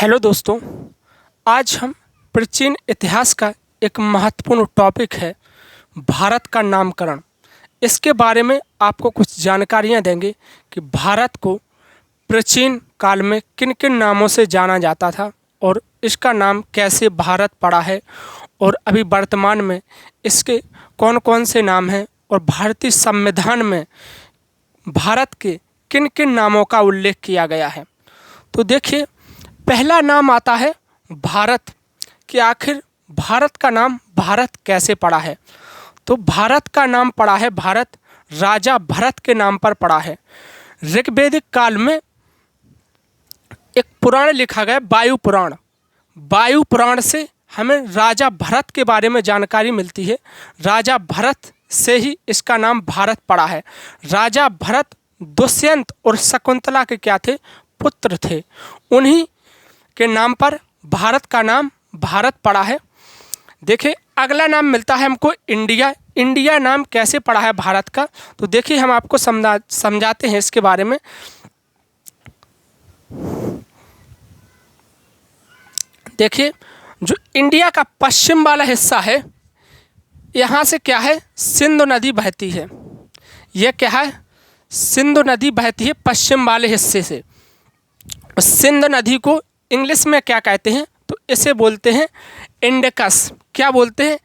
Hello दोस्तों, आज हम प्राचीन इतिहास का एक महत्वपूर्ण टॉपिक है भारत का नामकरण। इसके बारे में आपको कुछ जानकारियां देंगे कि भारत को प्राचीन काल में किन किन नामों से जाना जाता था और इसका नाम कैसे भारत पड़ा है और अभी वर्तमान में इसके कौन कौन से नाम हैं और भारतीय संविधान में भारत के किन किन नामों का उल्लेख किया गया है। तो देखिए, पहला नाम आता है भारत कि आखिर भारत का नाम भारत कैसे पड़ा है। तो भारत का नाम पड़ा है भारत राजा भरत के नाम पर पड़ा है। ऋग्वेदिक काल में एक पुराण लिखा गया, वायु पुराण। वायु पुराण से हमें राजा भरत के बारे में जानकारी मिलती है। राजा भरत से ही इसका नाम भारत पड़ा है। राजा भरत दुष्यंत और शकुंतला के क्या थे? पुत्र थे। उन्हीं के नाम पर भारत का नाम भारत पड़ा है। देखिए, अगला नाम मिलता है हमको इंडिया। इंडिया नाम कैसे पड़ा है भारत का? तो देखिए, हम आपको समझाते हैं इसके बारे में। देखिए, जो इंडिया का पश्चिम वाला हिस्सा है, यहाँ से क्या है? सिंधु नदी बहती है। यह क्या है? सिंधु नदी बहती है पश्चिम वाले हिस्से से। सिंधु नदी को इंग्लिश में क्या कहते हैं? तो इसे बोलते हैं इंडकस। क्या बोलते हैं?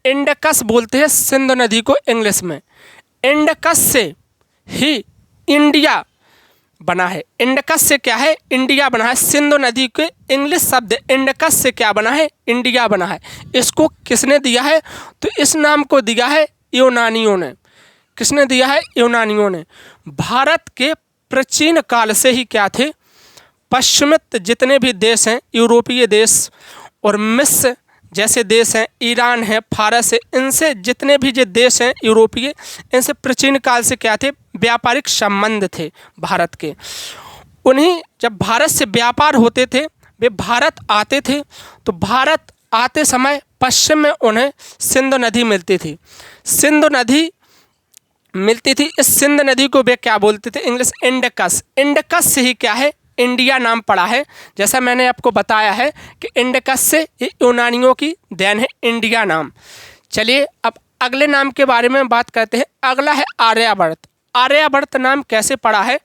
इंडकस बोलते हैं सिंधु नदी को इंग्लिश में। इंडकस से ही इंडिया बना है। इंडकस से क्या है? इंडिया बना है। सिंधु नदी के इंग्लिश शब्द इंडकस से क्या बना है? इंडिया बना है। इसको किसने दिया है? तो इस नाम को दिया है यूनानियों ने। किसने दिया है? यूनानियों ने। भारत के प्राचीन काल से ही क्या थे? पश्चिमित जितने भी देश हैं, यूरोपीय देश और मिस्र जैसे देश हैं, ईरान है, फारस है, इनसे जितने भी जो देश हैं यूरोपीय, इनसे प्राचीन काल से क्या थे? व्यापारिक संबंध थे भारत के। उन्हीं जब भारत से व्यापार होते थे, वे भारत आते थे, तो भारत आते समय पश्चिम में उन्हें सिंधु नदी मिलती थी। सिंधु नदी मिलती थी। इस सिंधु नदी को वे क्या बोलते थे? इंग्लिश इंडकस। इंडकस से ही क्या है? इंडिया नाम पड़ा है। जैसा मैंने आपको बताया है कि इंडकस से ये यूनानियों की देन है इंडिया नाम। चलिए, अब अगले नाम के बारे में बात करते हैं। अगला है आर्यवर्त। आर्यवर्त नाम कैसे पड़ा है?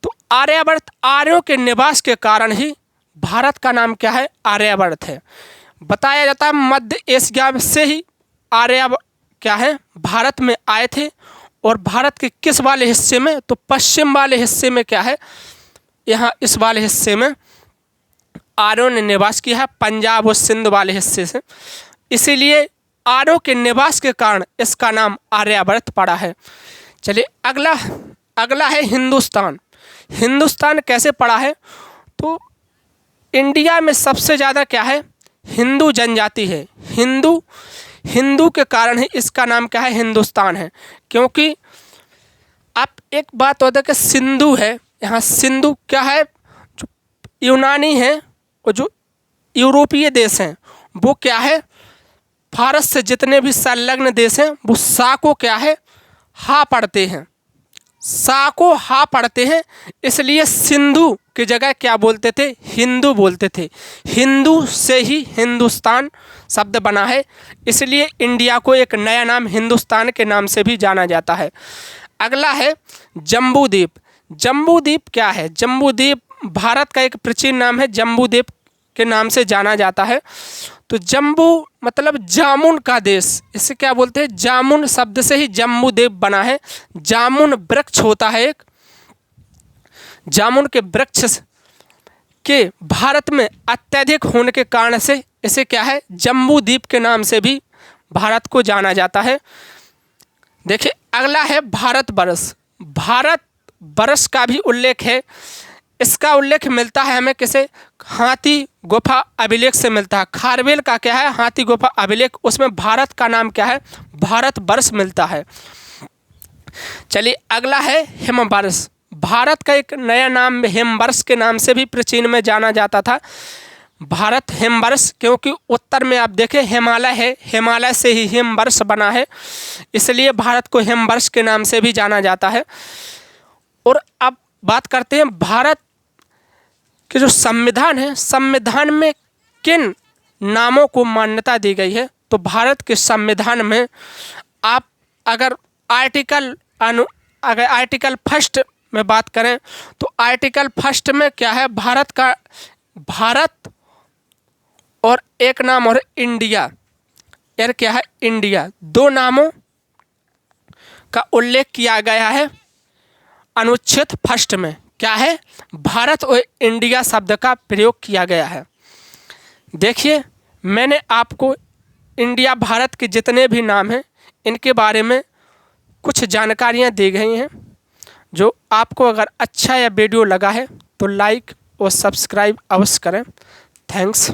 तो आर्यवर्त, आर्यों के निवास के कारण ही भारत का नाम क्या है? आर्यवर्त है। बताया जाता है मध्य एशिया से ही आर्य क्या है? भारत में आए थे। और भारत के किस वाले हिस्से में? तो पश्चिम वाले हिस्से में क्या है? यहाँ इस वाले हिस्से में आर्यों ने निवास किया है, पंजाब और सिंध वाले हिस्से से। इसीलिए आर्यों के निवास के कारण इसका नाम आर्यवर्त पड़ा है। चलिए, अगला है हिंदुस्तान। हिंदुस्तान कैसे पड़ा है? तो इंडिया में सबसे ज़्यादा क्या है? हिंदू जनजाति है। हिंदू के कारण ही इसका नाम क्या है? हिंदुस्तान है। क्योंकि आप एक बात होता है कि सिंधु है, यहाँ सिंधु क्या है? जो यूनानी है और जो यूरोपीय देश हैं वो क्या है? भारत से जितने भी संलग्न देश हैं वो सा को क्या है? हा पढ़ते हैं। सा को हा पढ़ते हैं। इसलिए सिंधु की जगह क्या बोलते थे? हिंदू बोलते थे। हिंदू से ही हिंदुस्तान शब्द बना है। इसलिए इंडिया को एक नया नाम हिंदुस्तान के नाम से भी जाना जाता है। अगला है जम्बूद्वीप। जम्बूद्वीप क्या है? जम्बूद्वीप भारत का एक प्राचीन नाम है। जम्बूद्वीप के नाम से जाना जाता है। तो जम्बू मतलब जामुन का देश। इसे क्या बोलते हैं? जामुन शब्द से ही जम्बूद्वीप बना है। जामुन वृक्ष होता है एक। जामुन के वृक्ष के भारत में अत्यधिक होने के कारण से इसे क्या है? जम्बूद्वीप के नाम से भी भारत को जाना जाता है। देखिए, अगला है भारतवर्ष। भारत वर्ष का भी उल्लेख है। इसका उल्लेख मिलता है हमें किसे? हाथी गुफा अभिलेख से मिलता है। खारवेल का क्या है? हाथी गुफा अभिलेख। उसमें भारत का नाम क्या है? भारतवर्ष मिलता है। चलिए, अगला है हिमवर्ष। भारत का एक नया नाम हिमवर्ष के नाम से भी प्राचीन में जाना जाता था। भारत हिमवर्ष, क्योंकि उत्तर में आप देखें हिमालय है, हिमालय से ही हिमवर्ष बना है, इसलिए भारत को हिमवर्ष के नाम से भी जाना जाता है। और अब बात करते हैं भारत कि जो संविधान है, संविधान में किन नामों को मान्यता दी गई है। तो भारत के संविधान में आप अगर आर्टिकल फर्स्ट में बात करें तो आर्टिकल फर्स्ट में क्या है, भारत और एक नाम और इंडिया, यार क्या है इंडिया, दो नामों का उल्लेख किया गया है अनुच्छेद फर्स्ट में। क्या है, भारत और इंडिया शब्द का प्रयोग किया गया है। देखिए मैंने आपको इंडिया भारत के जितने भी नाम हैं इनके बारे में कुछ जानकारियां दी गई हैं। जो आपको अगर अच्छा या वीडियो लगा है तो लाइक और सब्सक्राइब अवश्य करें। थैंक्स।